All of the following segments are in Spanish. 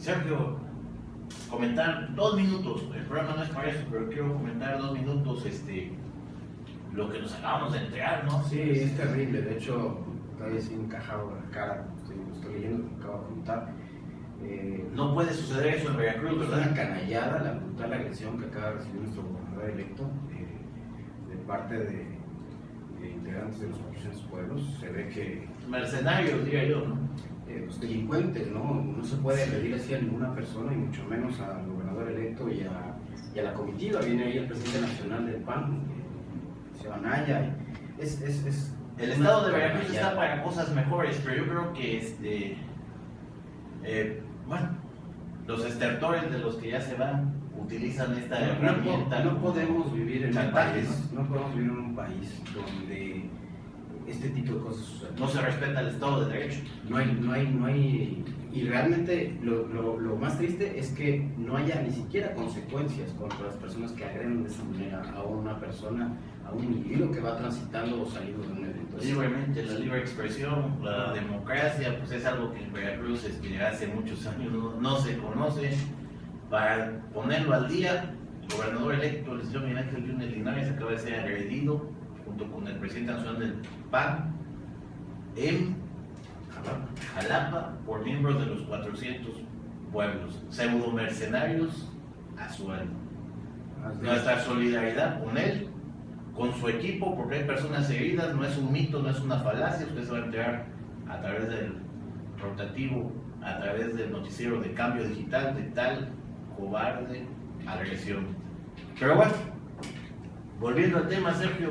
Sergio, comentar 2 minutos, el programa no es para eso, pero quiero comentar 2 minutos lo que nos acabamos de enterar, ¿no? Sí, es terrible, de hecho, todavía se encajado la cara, estoy leyendo lo que acabo de contar. No puede suceder eso en Veracruz, Es ¿verdad? una canallada la brutal agresión que acaba de recibir nuestro gobernador electo de parte de integrantes de los 400 pueblos. Se ve que Mercenarios, diría yo, ¿no? los delincuentes, ¿no? No se puede pedir así a ninguna persona, y mucho menos al gobernador electo y a la comitiva. Viene ahí el presidente nacional del PAN, Señor Anaya. El estado de Veracruz está para cosas mejores, pero yo creo que bueno, los estertores de los que ya se van utilizan esta herramienta. No podemos vivir en chantajes, un país, no podemos vivir en un país donde este tipo de cosas suceden. No se respeta el Estado de Derecho. No hay, y realmente lo más triste es que no haya ni siquiera consecuencias contra las personas que agreden de esa manera a una persona, a un individuo que va transitando o saliendo de un evento. Libremente, la libre expresión, la democracia, pues es algo que en Veracruz hace muchos años no se conoce. Para ponerlo al día, el gobernador electo, el señor Miguel Ángel Yunes Linares, acaba de ser agredido junto con el presidente nacional del PAN en Jalapa por miembros de los 400 pueblos, pseudo mercenarios a sueldo. Nuestra solidaridad con él, con su equipo, porque hay personas heridas, no es un mito, no es una falacia. Usted se va a enterar a través del rotativo, a través del noticiero de Cambio Digital, de tal cobarde agresión. Pero bueno, volviendo al tema, Sergio,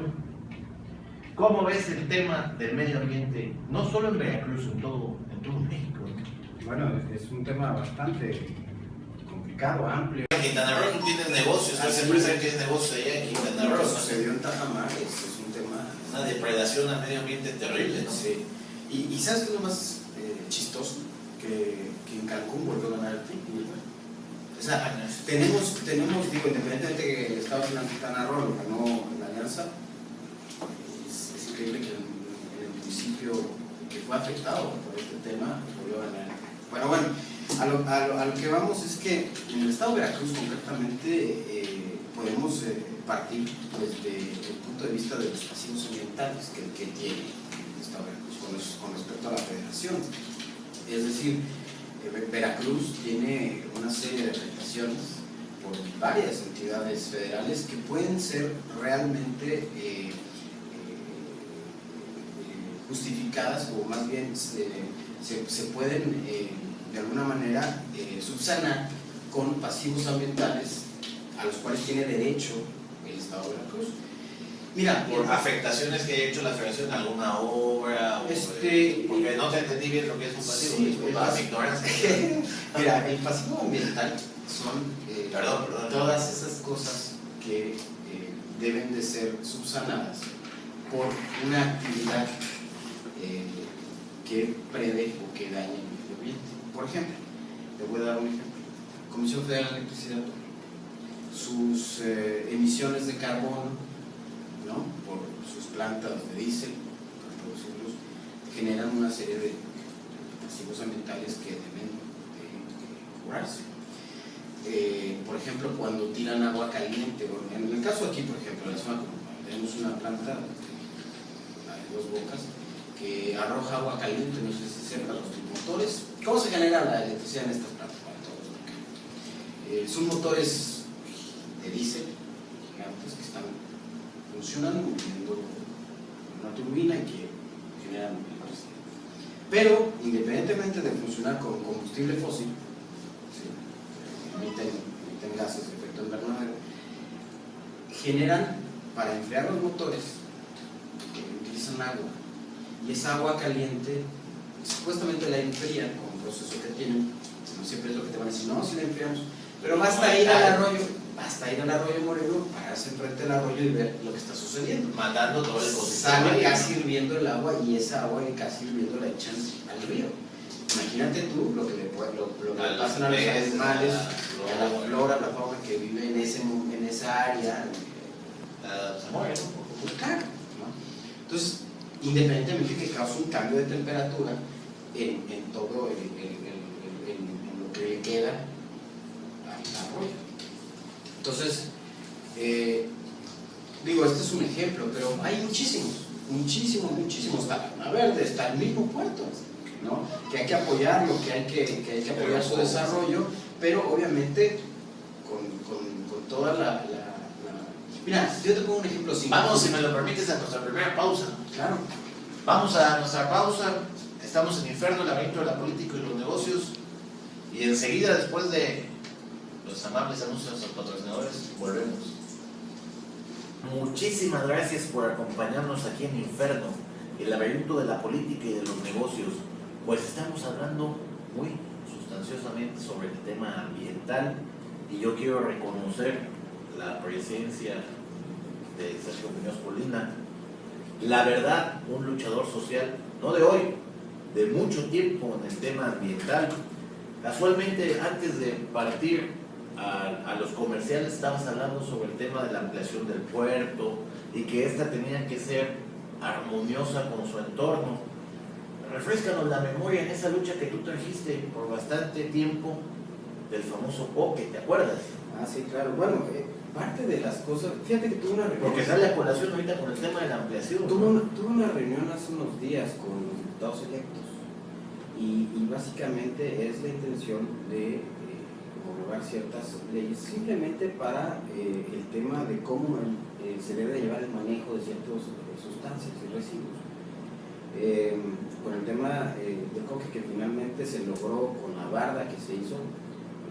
¿cómo ves el tema del medio ambiente, no solo en Veracruz, en todo México? Bueno, es un tema bastante complicado, amplio. En Quintana Roo tienes negocios, hay empresarios que tienen negocios allá en Quintana Roo. Sucedió en Tajamares, es un tema... Una depredación al medio ambiente terrible, ¿no? Sí. Y ¿sabes qué es lo más chistoso? Que en Cancún volvió a ganar el PRI. O sea, tenemos, digo, independientemente que el Estado de Quintana Roo lo ganó en la alianza, es increíble que en el municipio que fue afectado por este tema volvió a ganar. Bueno, a lo que vamos es que en el Estado de Veracruz concretamente podemos partir desde el punto de vista de los pasivos ambientales que tiene el Estado de Veracruz con respecto a la federación. Es decir, Veracruz tiene una serie de afectaciones por varias entidades federales que pueden ser realmente justificadas, o más bien se pueden de alguna manera subsanar con pasivos ambientales a los cuales tiene derecho el Estado de Veracruz. Mira, por afectaciones que haya hecho la federación, alguna obra, porque no te entendí bien lo que es un pasivo, sí, más ignorancia. Mira, el pasivo ambiental son todas esas cosas que deben de ser subsanadas por una actividad que prede o que dañe el medio ambiente. Por ejemplo, te voy a dar un ejemplo. Comisión Federal de Electricidad, sus emisiones de carbono, ¿no? Por sus plantas de diésel, para producirlos, generan una serie de pasivos ambientales que deben de curarse. Por ejemplo, cuando tiran agua caliente, en el caso aquí, por ejemplo, en la zona conurbana, tenemos una planta, la de Dos Bocas, que arroja agua caliente, no sé si sepan los motores. ¿Cómo se genera la electricidad en estas plantas? Son motores de diésel gigantes que están funcionando moviendo una turbina y que generan electricidad. Pero independientemente de funcionar con combustible fósil, ¿sí? emiten gases de efecto invernadero, generan, para enfriar los motores, utilizan agua, y esa agua caliente supuestamente la enfrían con un proceso que tienen. No siempre es lo que te van a decir, no, si la enfriamos, pero basta ir al arroyo Moreno, pararse enfrente del arroyo y ver lo que está sucediendo. Matando todo el ecosistema. Sale casi hirviendo el agua, y esa agua casi hirviendo la echan al río. Imagínate tú lo que le pasan a los animales, a la flora, la fauna que vive en esa área. Se muere, ¿no? Claro, ¿no? Entonces, independientemente de que cause un cambio de temperatura en todo en lo que queda al arroyo. Entonces, digo, este es un ejemplo, pero hay muchísimos. Está Laguna Verde, está el mismo puerto, ¿no? Que hay que apoyarlo, que hay que apoyar su desarrollo, pero obviamente con toda la... Mira, yo te pongo un ejemplo simple. Vamos, si me lo permites, a nuestra primera pausa. Claro. Vamos a nuestra pausa. Estamos en Inferno, el laberinto de la política y los negocios. Y enseguida, después de los amables anuncios de nuestros patrocinadores, volvemos. Muchísimas gracias por acompañarnos aquí en Inferno, el laberinto de la política y de los negocios. Pues estamos hablando muy sustanciosamente sobre el tema ambiental y yo quiero reconocer la presencia de Sergio Muñoz Colina. La verdad, un luchador social, no de hoy, de mucho tiempo en el tema ambiental. Casualmente, antes de partir a los comerciales, estabas hablando sobre el tema de la ampliación del puerto y que esta tenía que ser armoniosa con su entorno. Refréscanos la memoria en esa lucha que tú trajiste por bastante tiempo del famoso Poque, ¿te acuerdas? Ah, sí, claro. Bueno, parte de las cosas, fíjate que tuve una reunión. Porque sale a colación ahorita con el tema de la ampliación. Tuve una reunión hace unos días con los diputados electos y básicamente es la intención de homologar ciertas leyes simplemente para el tema de cómo se debe llevar el manejo de ciertas sustancias y residuos. Con el tema del coque que finalmente se logró con la barda que se hizo,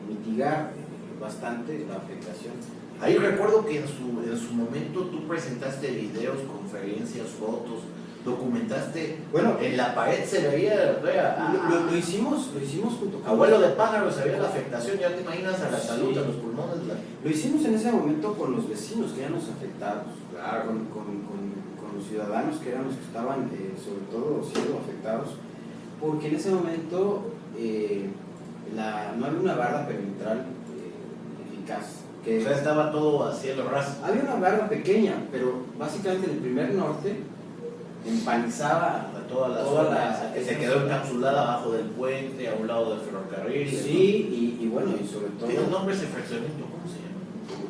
mitigar bastante la afectación. Ahí recuerdo que en su momento tú presentaste videos, conferencias, fotos, documentaste. Bueno, en la pared se veía. Lo hicimos junto con. Abuelo de pájaro, se veía la afectación, ya te imaginas a la salud, a los pulmones. Lo hicimos en ese momento con los vecinos que eran los afectados, claro. con los ciudadanos que eran los que estaban, sobre todo, siendo afectados, porque en ese momento no había una barda perimetral eficaz. O sea, estaba todo a cielo raso. Había una barda pequeña, pero básicamente en el primer norte empanizaba toda la zona que se quedó encapsulada abajo del puente, a un lado del ferrocarril. Sí, y bueno, y sobre todo... ¿Tiene un nombre ese fraccionamiento? ¿Cómo se llama?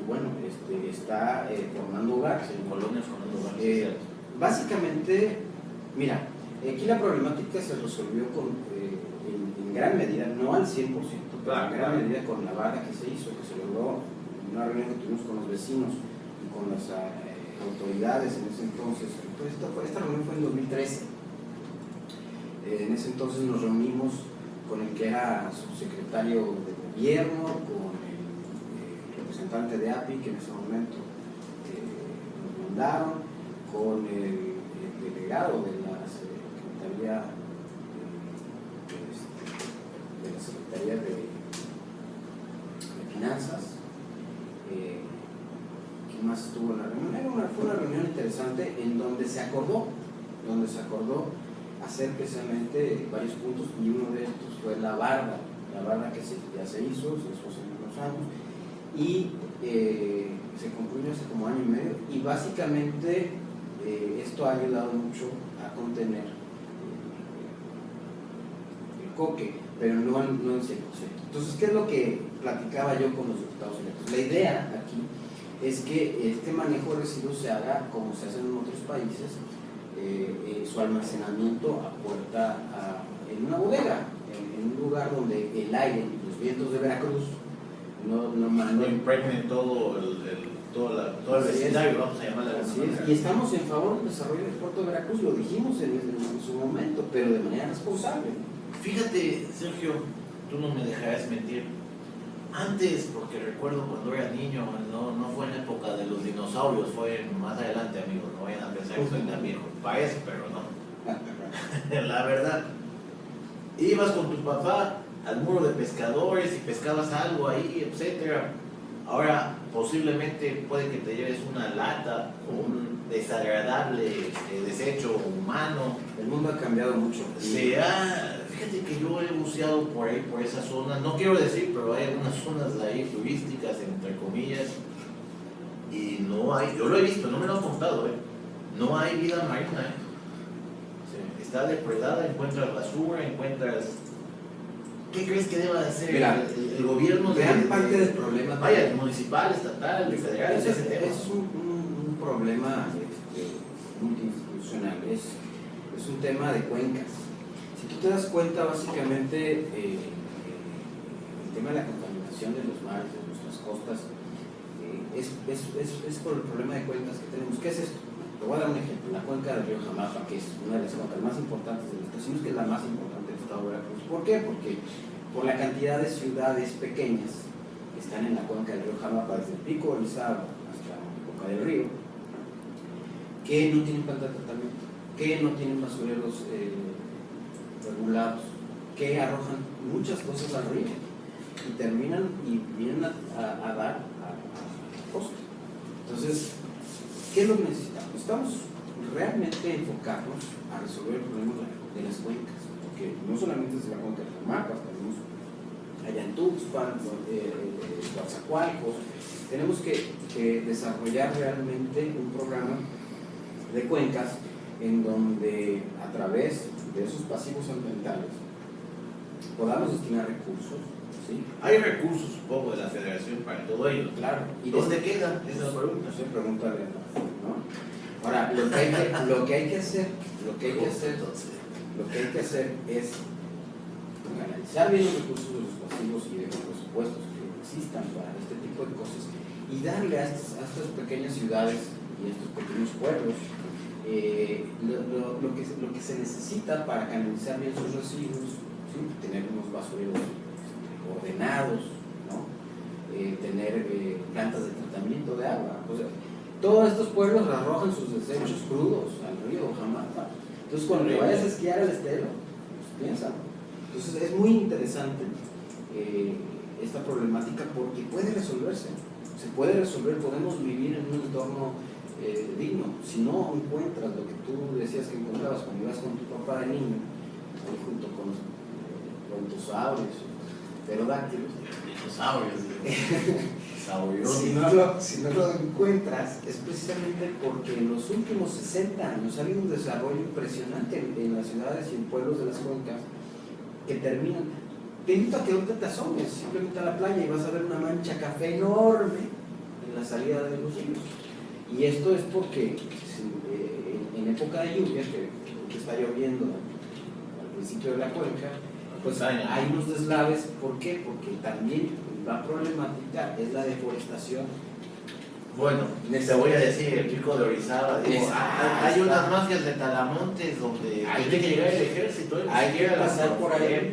Bueno, está formando hogar. En colonias formando hogar. Básicamente, mira, aquí la problemática se resolvió en gran medida, no al 100%, pero en gran medida con la barda que se hizo, que se logró en una reunión que tuvimos con los vecinos y con las autoridades en ese entonces. Entonces, esta reunión fue en 2013. En ese entonces nos reunimos con el que era subsecretario de gobierno, con el representante de API, que en ese momento nos mandaron, con el delegado de la Secretaría de Finanzas. ¿Quién más estuvo en la reunión? Fue una reunión interesante en donde se acordó hacer precisamente varios puntos, y uno de estos fue la barda que ya se hizo hace unos años, y se concluyó hace como año y medio, y básicamente esto ha ayudado mucho a contener el coque, pero no en 100%. Entonces, ¿qué es lo que platicaba yo con los diputados electos? La idea aquí es que este manejo de residuos se haga como se hace en otros países, su almacenamiento en una bodega, en un lugar donde el aire y los vientos de Veracruz no impregnen todo el vecindario, vamos a llamarla así. Y estamos en favor del desarrollo del puerto de Veracruz, lo dijimos en su momento, pero de manera responsable. Fíjate, Sergio, tú no me dejarás mentir. Antes, porque recuerdo cuando era niño, no fue en la época de los dinosaurios, fue más adelante, amigos, no vayan a pensar que soy tan viejo, parece, pero no. La verdad, ibas con tu papá al muro de pescadores y pescabas algo ahí, etcétera. Ahora, posiblemente puede que te lleves una lata o un desagradable desecho humano. El mundo ha cambiado mucho. Fíjate que yo he buceado por ahí, por esa zona, no quiero decir, pero hay algunas zonas de ahí turísticas, entre comillas, y no hay, yo lo he visto, no me lo han contado, no hay vida marina, está depredada, encuentras basura, encuentras ¿Qué crees que deba de hacer el gobierno? Gran parte del problema... Vaya, municipal, estatal, federal, ese es un problema multiinstitucional, es un tema de cuencas. Si tú te das cuenta, básicamente, el tema de la contaminación de los mares, de nuestras costas, es por el problema de cuencas que tenemos. ¿Qué es esto? Te voy a dar un ejemplo. La cuenca del río Jamapa, que es una de las cuencas más importantes del estado, sino que es la más importante del estado de Veracruz. ¿Por qué? Porque por la cantidad de ciudades pequeñas que están en la cuenca del río Jamapa, desde el Pico Orizaba hasta Boca del Río, que no tienen planta de tratamiento, que no tienen basureros regulados, que arrojan muchas cosas al río y terminan y vienen a dar a costa. Entonces, ¿qué es lo que necesitamos? Necesitamos realmente enfocarnos a resolver el problema de las cuencas, porque no solamente es la cuenca de Jamapa, tenemos allá en Tuxpan, Coatzacoalcos, tenemos que desarrollar realmente un programa de cuencas en donde a través de esos pasivos ambientales podamos destinar recursos. ¿Sí? Hay recursos, supongo, de la federación para todo ello. Claro. ¿Y dónde quedan? Esa es la pregunta. No sé, pregúntale, ¿no? Ahora, lo que hay que hacer es analizar bien los recursos de los pasivos y de los presupuestos que existan para este tipo de cosas y darle a estas pequeñas ciudades y a estos pequeños pueblos lo que se necesita para canalizar bien sus residuos, ¿sí? Tener unos basureros ordenados, ¿no? Tener plantas de tratamiento de agua. O sea, todos estos pueblos arrojan sus desechos crudos al río Jamapa. Entonces, cuando te vayas a esquiar al estero, pues piensa. Entonces, es muy interesante esta problemática porque puede resolverse. Se puede resolver, podemos vivir en un entorno digno. Si no encuentras lo que tú decías que encontrabas cuando ibas con tu papá de niño, ahí junto con los brontosaurios, pterodáctilos, si no lo encuentras, es precisamente porque en los últimos 60 años ha habido un desarrollo impresionante en las ciudades y en pueblos de las cuencas que terminan. Te invito a que ahorita te asomes simplemente a la playa y vas a ver una mancha café enorme en la salida de los ríos. Y esto es porque en época de lluvia, que está lloviendo al principio de la cuenca, pues hay unos deslaves. ¿Por qué? Porque también la problemática es la deforestación. Bueno, te voy a decir, el Pico de Orizaba, hay unas mafias de talamontes donde hay que llegar el ejército. Hay que empezar por ahí.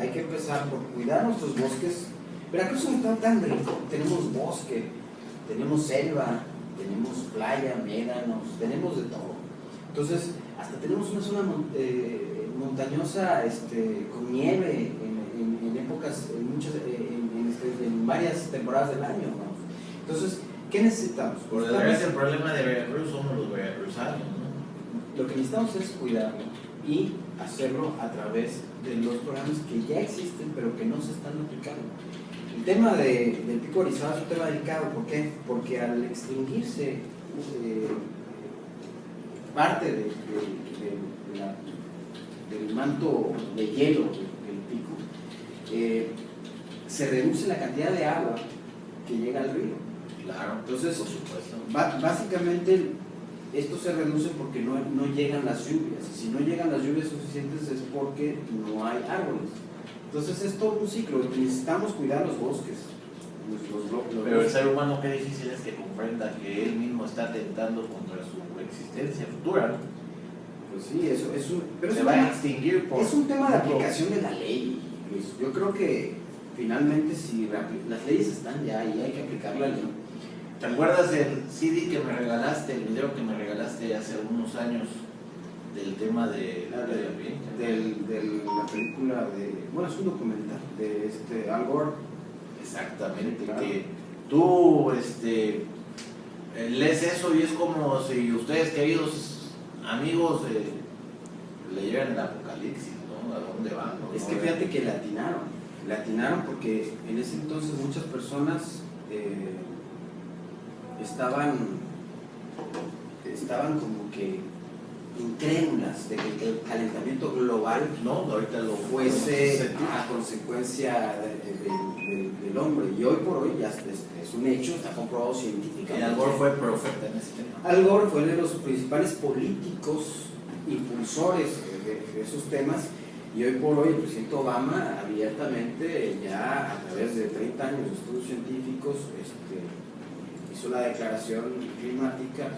Hay que empezar por cuidar nuestros bosques. Veracruz es un estado tan rico. Tenemos bosque, tenemos selva, tenemos playa, médanos, tenemos de todo. Entonces, hasta tenemos una zona montañosa con nieve en épocas, en varias temporadas del año, ¿no? Entonces, ¿qué necesitamos? Por desgracia, el problema de Veracruz somos los veracruzanos, ¿no? Lo que necesitamos es cuidarlo y hacerlo a través de los programas que ya existen pero que no se están aplicando. El tema del Pico Orizaba es un tema delicado. ¿Por qué? Porque al extinguirse parte del manto de hielo del pico, se reduce la cantidad de agua que llega al río. Claro, entonces, por supuesto. Básicamente esto se reduce porque no llegan las lluvias. Si no llegan las lluvias suficientes es porque no hay árboles. Entonces es todo un ciclo. Necesitamos cuidar los bosques. Pero el ser humano, qué difícil es que comprenda que él mismo está atentando contra su existencia futura, ¿no? Pues sí, pero se va a extinguir por... Es un tema de aplicación de la ley, Luis. Yo creo que finalmente si las leyes están ya y hay que aplicarla. ¿Te acuerdas del CD que me regalaste, el video que me regalaste hace algunos años del tema de la la película bueno, es un documental de Al Gore? Exactamente, claro. Que tú lees eso y es como si ustedes, queridos amigos, leyeran el Apocalipsis, ¿no? ¿A dónde van? ¿No? Es que fíjate que le atinaron porque en ese entonces muchas personas estaban como que incrédulas de que el calentamiento global No, ahorita lo fuese a consecuencia del hombre. Y hoy por hoy ya es un hecho, está comprobado científicamente. Y Al Gore fue profeta en ese tema. Al Gore fue uno de los principales políticos impulsores de esos temas. Y hoy por hoy el presidente Obama abiertamente, ya a través de 30 años de estudios científicos, hizo la declaración climática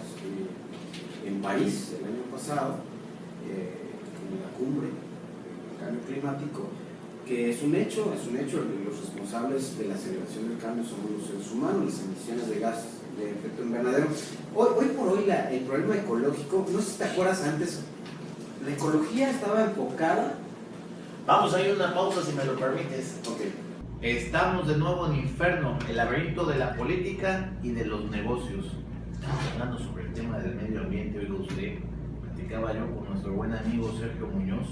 en París el año pasado, en la cumbre del cambio climático, que es un hecho, los responsables de la aceleración del cambio somos los seres humanos, las emisiones de gases de efecto invernadero. Hoy por hoy el problema ecológico, no sé si te acuerdas antes, la ecología estaba enfocada. Vamos a ir a una pausa si me lo permites. Okay. Estamos de nuevo en Inferno, el laberinto de la política y de los negocios. Estamos hablando sobre el tema del medio ambiente. Oiga usted, platicaba yo con nuestro buen amigo Sergio Muñoz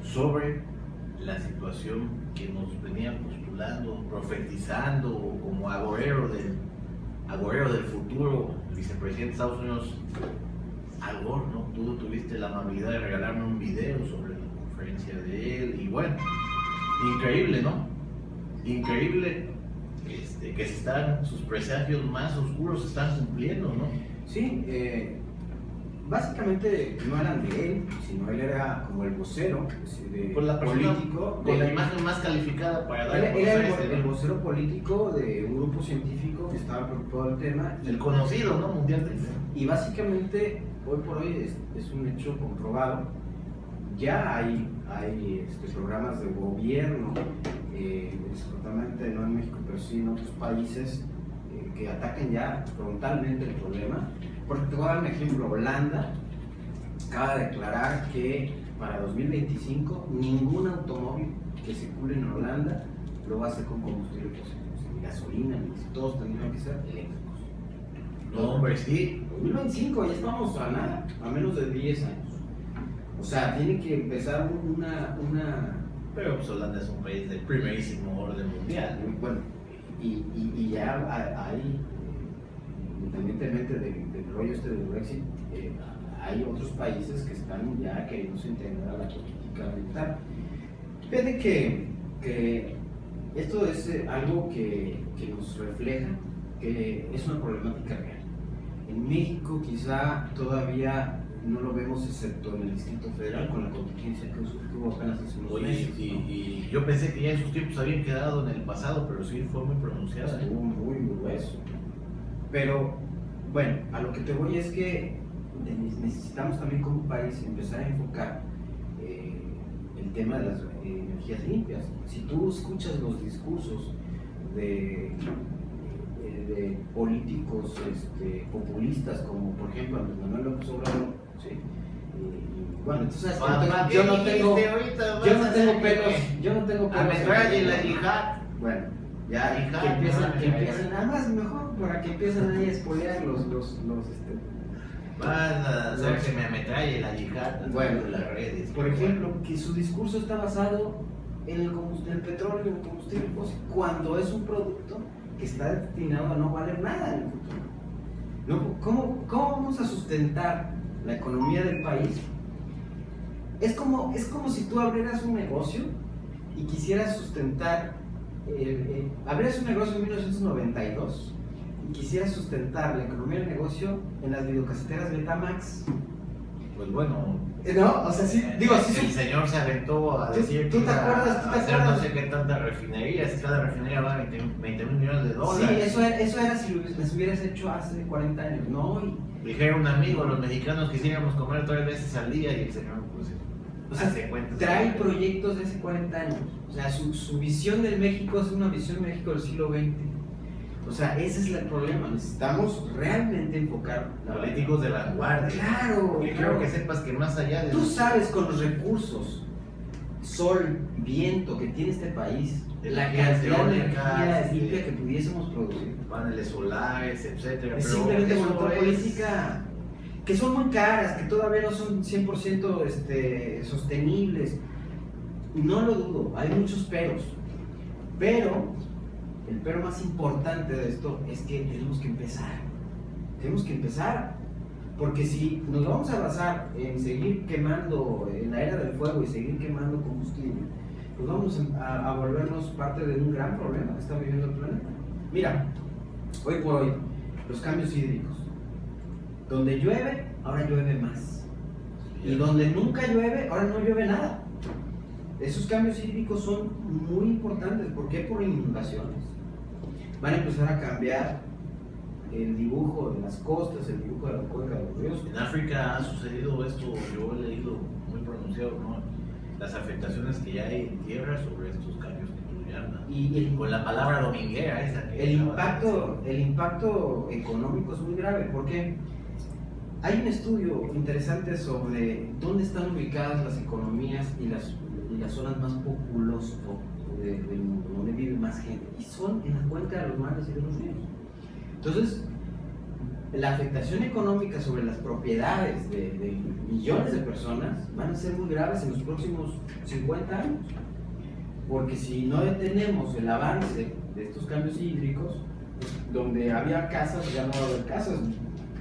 sobre la situación que nos venía postulando, profetizando como agorero del futuro, el vicepresidente de Estados Unidos, Al Gore, ¿no? Tú tuviste la amabilidad de regalarme un video sobre la conferencia de él y bueno, increíble, ¿no? Increíble que sus presagios más oscuros se están cumpliendo, ¿no? Sí, básicamente no eran de él, sino él era como el vocero Por la persona político. Con la imagen más calificada para dar a Era conocer el vocero político de un grupo científico que estaba preocupado del tema. el conocido, ¿no? Mundialmente. Y básicamente, hoy por hoy es un hecho comprobado. Ya hay programas de gobierno, desafortunadamente no en México, pero sí en otros países, que ataquen ya frontalmente el problema. Porque te voy a dar un ejemplo. Holanda acaba de declarar que para 2025 ningún automóvil que circule en Holanda lo va a hacer con combustible fósil, ni gasolina, ni todos tendrían que ser eléctricos. No, hombre, sí. 2025, ya estamos a nada, a menos de 10 años. O sea, tiene que empezar una... Pero pues Holanda es un país de primerísimo orden mundial. Bueno, y ya hay, independientemente del rollo del Brexit, hay otros países que están ya queriéndose integrar a la política ambiental. Fíjate que esto es algo que nos refleja que es una problemática real. En México quizá todavía no lo vemos, excepto en el Distrito Federal, con la contingencia que hubo apenas hace unos meses. Y yo pensé que ya esos tiempos habían quedado en el pasado, pero sí fue muy pronunciada. Estuvo muy grueso. Pero bueno, a lo que te voy es que necesitamos también como país empezar a enfocar el tema de las energías limpias. Si tú escuchas los discursos de políticos populistas, como por ejemplo Andrés Manuel López Obrador, ¿sí? Bueno, entonces yo no tengo pelos. Ametralla y la yihad. Bueno, ya que empiecen, nada más mejor para que empiecen ahí a espolear los van a hacer que me ametralle la yihad. Bueno, de las redes. Por ejemplo, que su discurso está basado en el petróleo y en el combustible fósil, cuando es un producto que está destinado a no valer nada en el futuro. ¿Cómo vamos a sustentar la economía del país? Es como si tú abrieras un negocio y quisieras sustentar, abrieras un negocio en 1992 y quisieras sustentar la economía del negocio en las videocaseteras Betamax. Pues bueno, no, o sea, sí, digo, sí, el señor se aventó a decir ¿tú te acuerdas? hacer no sé qué tantas refinerías, cada refinería va a 20 mil millones de dólares. Sí, eso era si las hubieras hecho hace 40 años, ¿no? Dijeron un amigo, los mexicanos quisiéramos comer 3 veces al día y el señor pues trae proyectos de hace 40 años. O sea, su visión del México es una visión del México del siglo XX. O sea, ese es el problema. Necesitamos realmente enfocar políticos de vanguardia. Claro. Y quiero que sepas que más allá de... Tú sabes, con los recursos, sol, viento que tiene este país, la cantidad de energía limpia que pudiésemos producir. Paneles solares, etcétera. Es simplemente voluntad política, que son muy caras, que todavía no son 100% sostenibles. No lo dudo, hay muchos peros. Pero el pero más importante de esto es que tenemos que empezar. Tenemos que empezar Porque si nos vamos a basar en seguir quemando en la era del fuego y seguir quemando combustible, pues vamos a volvernos parte de un gran problema que está viviendo el planeta. Mira, hoy por hoy, los cambios hídricos. Donde llueve, ahora llueve más. Y donde nunca llueve, ahora no llueve nada. Esos cambios hídricos son muy importantes. ¿Por qué? Por inundaciones. Van a empezar a cambiar el dibujo de las costas, el dibujo de la cuenca de los ríos. En África ha sucedido esto, yo he leído muy pronunciado, ¿no? Las afectaciones que ya hay en tierra sobre estos cambios que tú llamas. Y con la palabra dominguera esa que el impacto económico es muy grave. ¿Por qué? Hay un estudio interesante sobre dónde están ubicadas las economías y las zonas más populosas del mundo, donde vive más gente, y son en la cuenca de los mares y de los ríos. Entonces, la afectación económica sobre las propiedades de millones de personas van a ser muy graves en los próximos 50 años, porque si no detenemos el avance de estos cambios hídricos, pues, donde había casas ya no va a haber casas,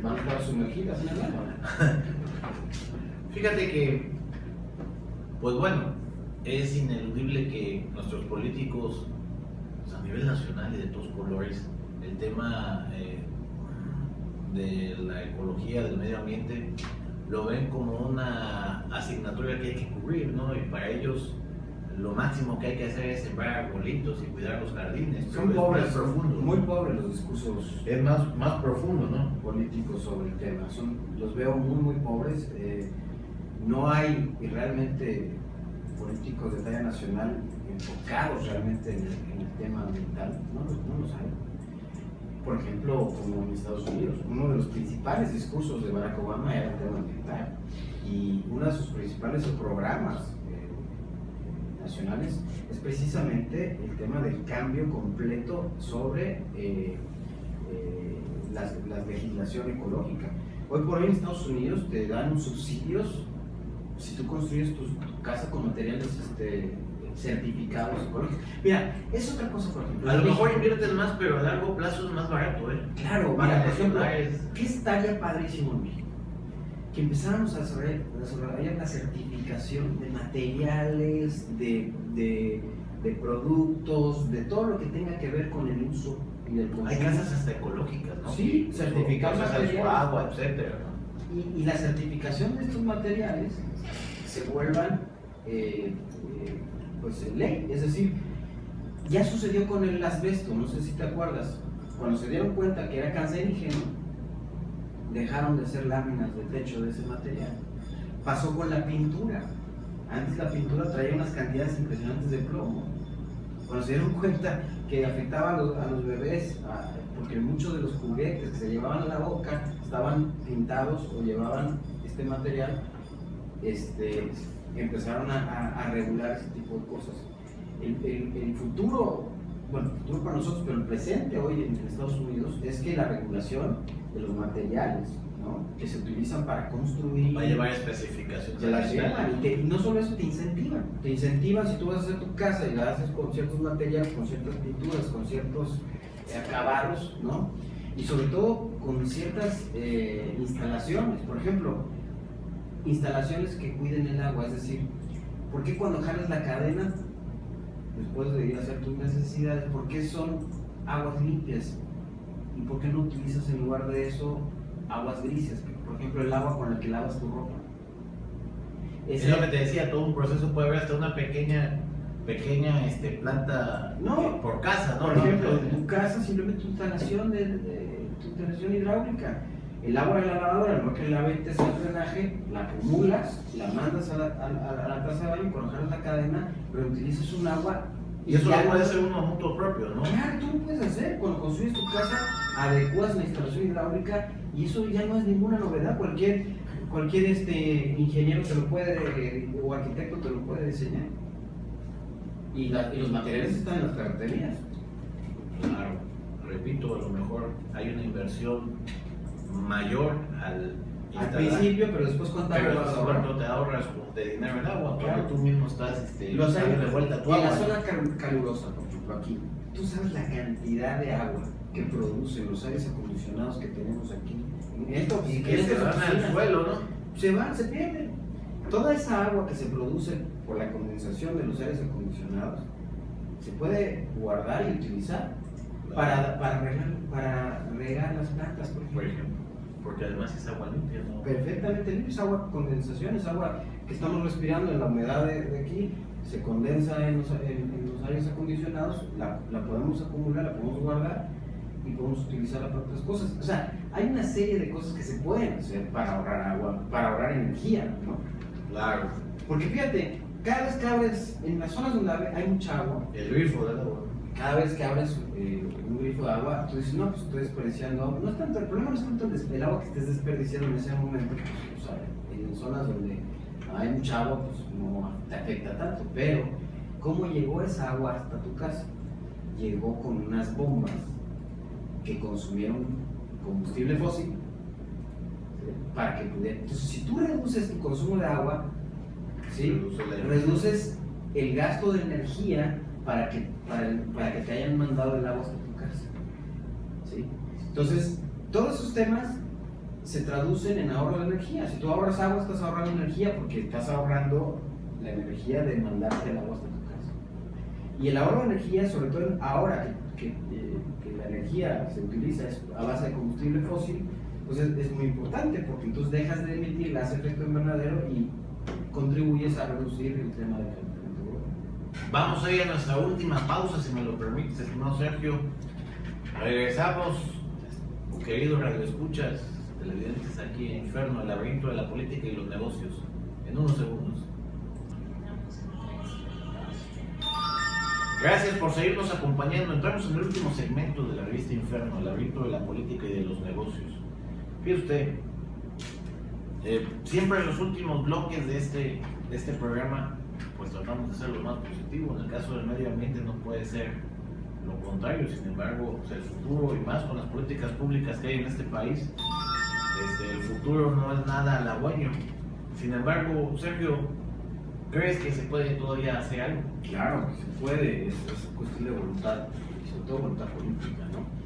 van a estar sumergidas en el agua. Fíjate que, pues bueno, es ineludible que nuestros políticos, pues a nivel nacional y de todos colores, el tema de la ecología, del medio ambiente, lo ven como una asignatura que hay que cubrir, ¿no? Y para ellos lo máximo que hay que hacer es sembrar arbolitos y cuidar los jardines. Son pobres, profundos, muy pobres los discursos. Es más profundo, ¿no? Políticos sobre el tema. Los veo muy pobres. No hay realmente políticos de talla nacional enfocados realmente en el tema ambiental. No los hay. Por ejemplo, como en Estados Unidos, uno de los principales discursos de Barack Obama era el tema ambiental. Y uno de sus principales programas nacionales es precisamente el tema del cambio completo sobre la legislación ecológica. Hoy por hoy en Estados Unidos te dan subsidios si tú construyes tu casa con materiales certificados ecológicos. Mira, es otra cosa, por ejemplo. A lo mejor invierten más, pero a largo plazo es más barato, ¿eh? Claro, mira, por ejemplo, ¿qué estaría padrísimo en México? Que empezáramos a desarrollar la certificación de materiales, de productos, de todo lo que tenga que ver con el uso y el consumo. Hay casas hasta ecológicas, ¿no? Sí, certificar materiales, su agua, etcétera. Y la certificación de estos materiales se vuelvan pues ley, es decir, ya sucedió con el asbesto, no sé si te acuerdas, cuando se dieron cuenta que era cancerígeno, dejaron de hacer láminas de techo de ese material. Pasó con la pintura. Antes la pintura traía unas cantidades impresionantes de plomo. Cuando se dieron cuenta que afectaba a los bebés, porque muchos de los juguetes que se llevaban a la boca estaban pintados o llevaban este material, empezaron a regular ese tipo de cosas. El futuro, bueno, el futuro para nosotros, pero el presente hoy en Estados Unidos es que la regulación de los materiales, ¿no?, que se utilizan para construir va a llevar especificaciones. Se las llevan, y no solo eso, te incentivan si tú vas a hacer tu casa y la haces con ciertos materiales, con ciertas pinturas, con ciertos acabados, ¿no? Y sobre todo con ciertas instalaciones, por ejemplo, instalaciones que cuiden el agua, es decir, ¿por qué cuando jalas la cadena, después de ir a hacer tus necesidades, por qué son aguas limpias? ¿Y por qué no utilizas en lugar de eso aguas grises? Por ejemplo, el agua con la que lavas tu ropa. Es lo que te decía, todo un proceso puede haber hasta una pequeña planta por casa, ¿no? Por ejemplo, en tu casa simplemente tu instalación hidráulica. El agua de la lavadora, no que la metes al drenaje, la acumulas, la mandas a la taza de baño, cuando jalas la cadena, pero utilizas un agua. Y eso lo puede hacer uno a mutuo propio, ¿no? Claro, tú lo puedes hacer. Cuando construyes tu casa, adecuas la instalación hidráulica y eso ya no es ninguna novedad. Cualquier ingeniero te lo puede, o arquitecto te lo puede diseñar. Y los materiales están en las ferreterías. Claro, repito, a lo mejor hay una inversión mayor Al principio, pero después ¿cuánto Pero agua vas a ahorrar? ¿cuánto te ahorras de dinero en agua? Claro. Tú mismo estás Los dándole aires, vuelta a tu en la agua. zona calurosa, por ejemplo, aquí, tú sabes la cantidad de agua que producen los aires acondicionados que tenemos aquí. Y que se van al suelo, ¿no? Se pierden. Toda esa agua que se produce por la condensación de los aires acondicionados se puede guardar y utilizar para regar las plantas, por Por ejemplo. ejemplo. Porque además es agua limpia, ¿no? Perfectamente limpio, es agua condensación, es agua que estamos respirando en la humedad de aquí, se condensa en los aires acondicionados, la podemos acumular, la podemos guardar y podemos utilizarla para otras cosas. O sea, hay una serie de cosas que se pueden hacer para ahorrar agua, para ahorrar energía, ¿no? Claro. Porque fíjate, cada vez que abres, en las zonas donde hay mucha agua, El grifo del agua. cada vez que abres un grifo de agua, tú dices, no, pues estoy desperdiciando agua. No es tanto, el problema no es tanto el agua que estés desperdiciando en ese momento, pues, o sea, en zonas donde hay mucha agua, pues no te afecta tanto, pero ¿cómo llegó esa agua hasta tu casa? Llegó con unas bombas que consumieron combustible fósil, ¿sí? Para que pudiera. Entonces, si tú reduces tu consumo de agua, ¿sí? Reduces el gasto de energía para que te hayan mandado el agua hasta tu casa, ¿sí? Entonces, todos esos temas se traducen en ahorro de energía. Si tú ahorras agua, estás ahorrando energía porque estás ahorrando la energía de mandarte el agua hasta tu casa. Y el ahorro de energía, sobre todo ahora que la energía se utiliza a base de combustible fósil, pues es muy importante porque entonces dejas de emitir gas de efecto invernadero y contribuyes a reducir el tema del calentamiento global. Vamos a ir a nuestra última pausa, si me lo permites, estimado Sergio. Regresamos, queridos radioescuchas, televidentes aquí en Inferno, el laberinto de la política y los negocios, en unos segundos. Gracias por seguirnos acompañando. Entramos en el último segmento de la revista Inferno, el laberinto de la política y de los negocios. Fíjese usted, siempre en los últimos bloques de este programa, pues tratamos de ser lo más positivo. En el caso del medio ambiente no puede ser lo contrario. Sin embargo, pues el futuro, y más con las políticas públicas que hay en este país, el futuro no es nada halagüeño. Sin embargo, Sergio, ¿crees que se puede todavía hacer algo? Claro que se puede, es cuestión de voluntad, y sobre todo voluntad política, ¿no?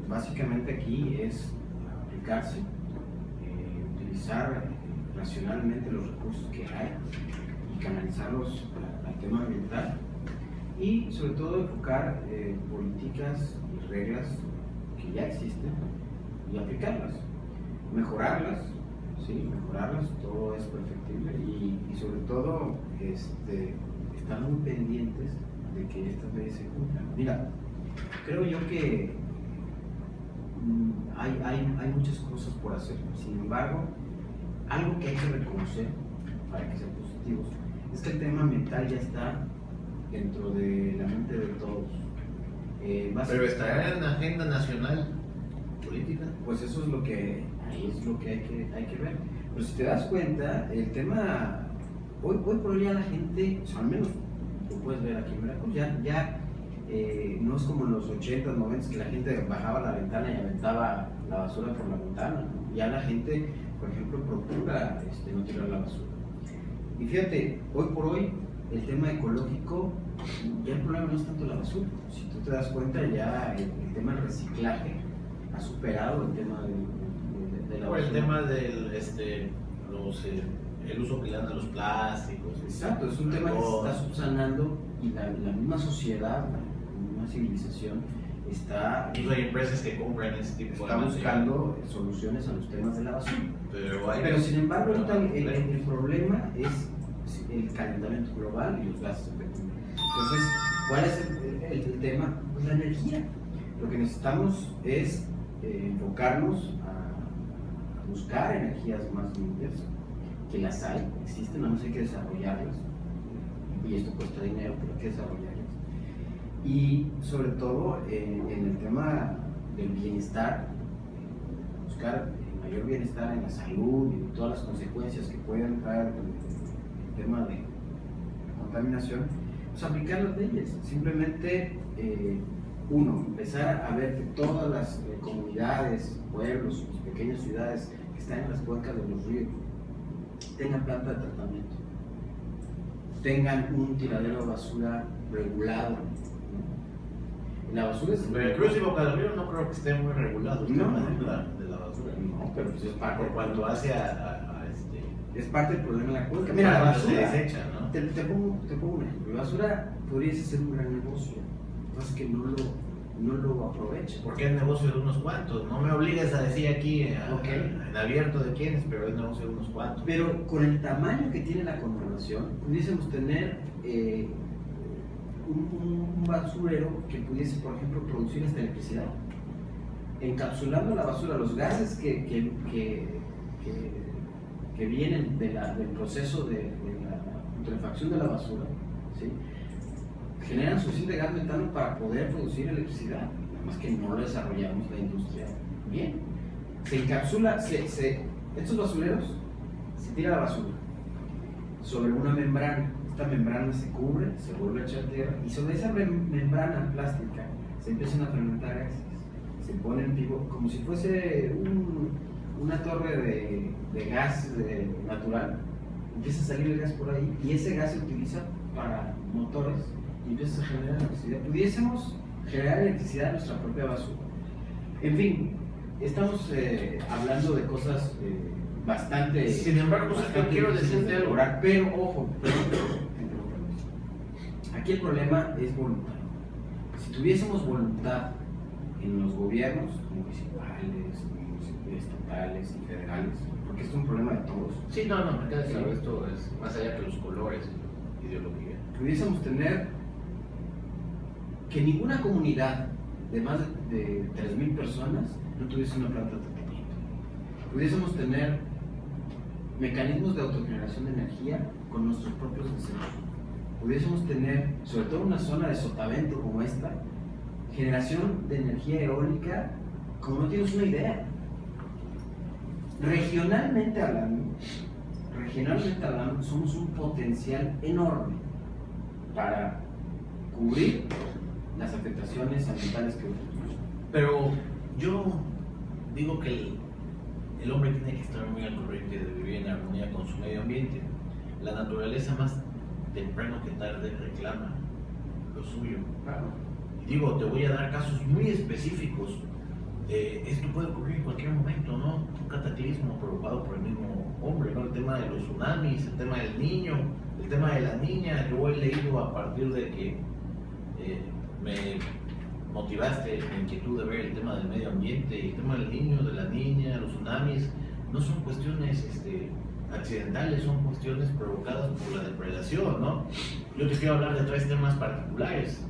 Básicamente aquí es aplicarse, utilizar racionalmente los recursos que hay y canalizarlos al tema ambiental y sobre todo enfocar políticas y reglas que ya existen y aplicarlas, mejorarlas, ¿sí? Mejorarlas, todo es perfectible y sobre todo estar muy pendientes de que estas leyes se cumplan. Mira, creo yo que hay muchas cosas por hacer. Sin embargo, algo que hay que reconocer para que sean positivos es que el tema ambiental ya está dentro de la mente de todos. Pero estará en la agenda nacional política. Pues eso es lo que hay que ver. Pero si te das cuenta, el tema hoy por hoy ya la gente, o sea, al menos lo puedes ver aquí en Veracruz, ya no es como en los 80s, 90s que la gente bajaba la ventana y aventaba la basura por la ventana, ¿no? Ya la gente, por ejemplo, procura no tirar la basura. Y fíjate, hoy por hoy el tema ecológico, ya el problema no es tanto la basura. Si tú te das cuenta, ya el tema del reciclaje ha superado el tema de la basura. El tema del el uso que le dan a los plásticos. Exacto, es un tema que se está subsanando y la misma sociedad, la misma civilización está hay empresas que compran ese tipo está buscando soluciones a los temas de la basura. Pero sin embargo, ahorita el problema es el calentamiento global y los gases de efecto invernadero. Entonces, ¿cuál es el tema? Pues la energía. Lo que necesitamos es enfocarnos a buscar energías más limpias, que las hay, existen, no hay que desarrollarlas, y esto cuesta dinero, pero hay que desarrollarlas. Y sobre todo en el tema del bienestar, buscar el mayor bienestar en la salud y todas las consecuencias que pueden traer el tema de la contaminación, pues aplicar las leyes. Simplemente uno, empezar a ver que todas las comunidades, pueblos, pequeñas ciudades que están en las cuencas de los ríos tengan planta de tratamiento, tengan un tiradero de basura regulado, ¿no? La basura es... Veracruz y Boca del Río no creo que esté muy regulado el No, tema no. de la basura. No, pero pues es parte, Por cuanto hace es parte del problema de la cuenca. Mira, la se basura, desecha, ¿no? te pongo un ejemplo, la basura podría ser un gran negocio, lo que pasa es que no lo aprovecha. Porque es negocio de unos cuantos. No me obligues a decir aquí en abierto de quiénes, pero es negocio de unos cuantos. Pero con el tamaño que tiene la conurbación, pudiésemos tener un basurero que pudiese, por ejemplo, producir esta electricidad. Encapsulando la basura, los gases que vienen del proceso de la putrefacción de la basura, ¿sí? Generan suficiente gas metano para poder producir electricidad, nada más que no lo desarrollamos la industria bien. Se encapsula, estos basureros, se tira la basura sobre una membrana, esta membrana se cubre, se vuelve a echar tierra y sobre esa membrana plástica se empiezan a fermentar gases, se ponen como si fuese una torre de gas natural, empieza a salir el gas por ahí y ese gas se utiliza para motores y empieza a generar electricidad. Pudiésemos generar electricidad de nuestra propia basura. En fin, estamos hablando de cosas bastante... Sin embargo, yo quiero decirte algo. Pero, ojo, aquí el problema es voluntad. Si tuviésemos voluntad en los gobiernos municipales, estatales y federales, porque esto es un problema de todos. Sí, no, me queda claro, esto es más allá que los colores y ideología. Pudiésemos tener que ninguna comunidad de más de 3.000 personas no tuviese una planta de tratamiento. Pudiésemos tener mecanismos de autogeneración de energía con nuestros propios desechos. Pudiésemos tener, sobre todo en una zona de sotavento como esta, generación de energía eólica como no tienes una idea. Regionalmente hablando, somos un potencial enorme para cubrir las afectaciones ambientales que tenemos. Pero yo digo que el hombre tiene que estar muy al corriente de vivir en armonía con su medio ambiente. La naturaleza más temprano que tarde reclama lo suyo. Claro. Y digo, te voy a dar casos muy específicos. Esto puede ocurrir en cualquier momento, ¿no? Un cataclismo provocado por el mismo hombre, ¿no? El tema de los tsunamis, el tema del niño, el tema de la niña. Yo he leído a partir de que me motivaste la inquietud de ver el tema del medio ambiente y el tema del niño, de la niña, los tsunamis. No son cuestiones accidentales, son cuestiones provocadas por la depredación, ¿no? Yo te quiero hablar de tres temas particulares.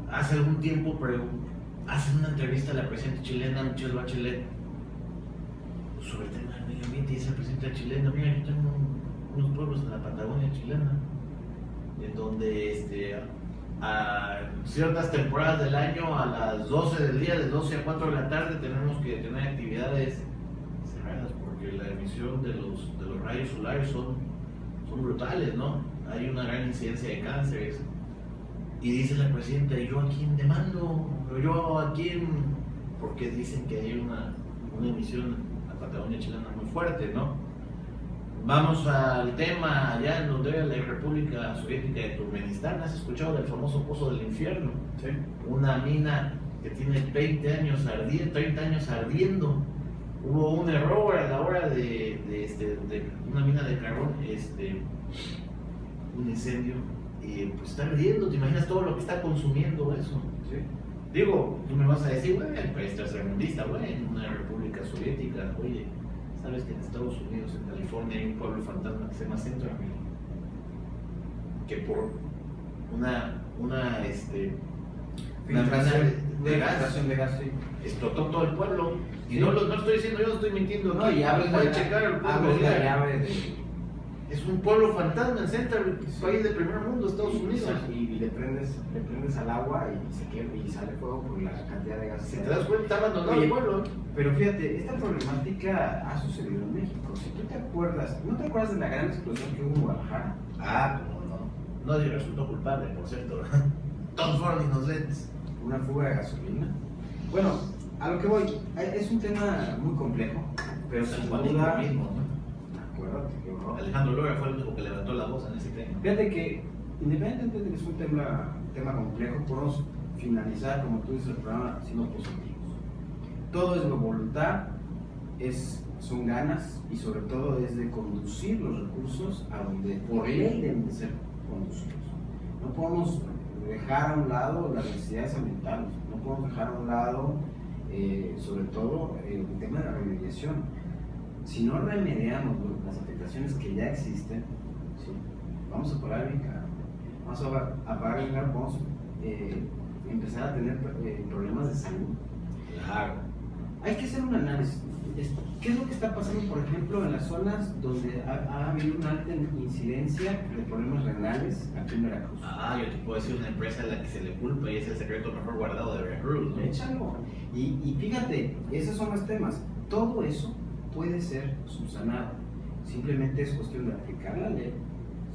Hace algún tiempo hacen una entrevista a la presidenta chilena Michelle Bachelet sobre el tema del medio ambiente y dice la presidenta chilena: mira, yo tengo unos pueblos en la Patagonia chilena en donde a ciertas temporadas del año a las 12 del día, de 12 a 4 de la tarde, tenemos que tener actividades cerradas porque la emisión de los rayos solares son brutales, ¿no? Hay una gran incidencia de cánceres. Y dice la presidenta: ¿y yo a quién demando? ¿Yo a quién? Porque dicen que hay una emisión en la Patagonia chilena muy fuerte, ¿no? Vamos al tema allá en donde era la República Soviética de Turkmenistán. ¿Has escuchado del famoso Pozo del Infierno? Sí. Una mina que tiene 20 años ardiendo, 30 años ardiendo. Hubo un error a la hora de una mina de carbón, un incendio. Y pues está ardiendo, ¿te imaginas todo lo que está consumiendo eso? Sí. Digo, tú me vas a decir, bueno, el país tercermundista, bueno, en una república soviética. Oye, ¿sabes que en Estados Unidos, en California, hay un pueblo fantasma que se llama Central America? Que por una filtración de gas, sí. explotó todo el pueblo. Y Sí. no estoy diciendo, yo no estoy mintiendo. No, aquí. y abres Pueden la checar el pueblo. abres la ya. llave de... Es un pueblo fantasma en Central, país de primer mundo, Estados Unidos. Y le prendes al agua y se quema y sale fuego por la cantidad de gas. Si te das cuenta, está abandonado Oye, el pueblo. Pero fíjate, esta problemática ha sucedido en México. Si tú te acuerdas, ¿no te acuerdas de la gran explosión que hubo en Guadalajara? Ah, pero no. Nadie resultó culpable, por cierto. Todos fueron inocentes. una fuga de gasolina. Bueno, a lo que voy, es un tema muy complejo, pero sin duda... mismo, ¿no? Acuérdate, qué horror. Alejandro Lora fue el único que levantó la voz en ese tema. Fíjate que, independientemente de que es un tema complejo, podemos finalizar, como tú dices, el programa siendo positivos. Todo es de voluntad, son ganas y sobre todo es de conducir los recursos a donde por ley deben de ser conducidos. No podemos dejar a un lado las necesidades ambientales, no podemos dejar a un lado sobre todo el tema de la remediación. Si no remediamos las afectaciones que ya existen, ¿sí? Vamos a pagar bien caro. Vamos a pagar bien caro, vamos a empezar a tener problemas de salud. Claro. Hay que hacer un análisis. ¿Qué es lo que está pasando, por ejemplo, en las zonas donde ha habido una alta incidencia de problemas renales aquí en Veracruz? Yo te puedo decir una empresa a la que se le culpa y es el secreto mejor guardado de Veracruz, ¿no? Échalo. Y fíjate, esos son los temas. Todo eso puede ser subsanado. Simplemente es cuestión de aplicar la ley,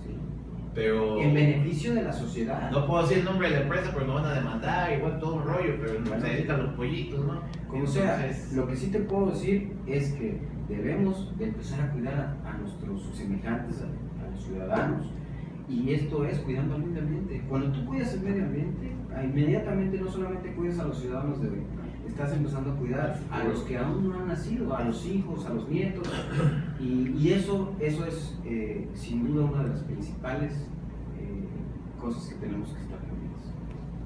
¿sí? Pero En beneficio de la sociedad. no puedo decir el nombre de la empresa, pero nos van a demandar, igual todo un rollo, pero Bueno, se dedican a los pollitos, ¿no? Como sea, Entonces, lo que sí te puedo decir es que debemos de empezar a cuidar a nuestros semejantes, a los ciudadanos, y esto es cuidando al medio ambiente. Cuando tú cuidas el medio ambiente, inmediatamente no solamente cuidas a los ciudadanos de hoy, estás empezando a cuidar a los que aún no han nacido, a los hijos, a los nietos, y eso es sin duda una de las principales cosas que tenemos que estar pendientes.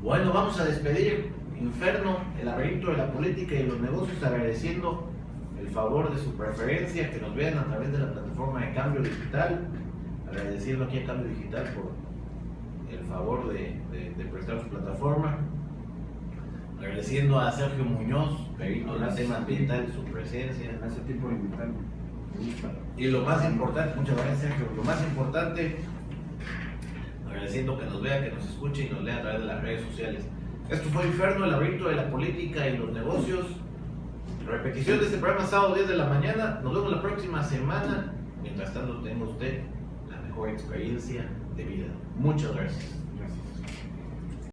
bueno, vamos a despedir Inferno, el laberinto de la política y de los negocios, agradeciendo el favor de su preferencia, que nos vean a través de la plataforma de Cambio Digital, agradeciendo aquí a Cambio Digital por el favor de prestar su plataforma, agradeciendo a Sergio Muñoz, perito en tema ambiental, su presencia. Gracias a ti por invitarme. Me gusta. Y lo más importante, muchas gracias Sergio, lo más importante, agradeciendo que nos vea, que nos escuche y nos lea a través de las redes sociales. Esto fue Inferno, el laberinto de la política y los negocios. Repetición de este programa sábado 10 de la mañana. Nos vemos la próxima semana. Mientras tanto, tenga usted la mejor experiencia de vida. Muchas gracias.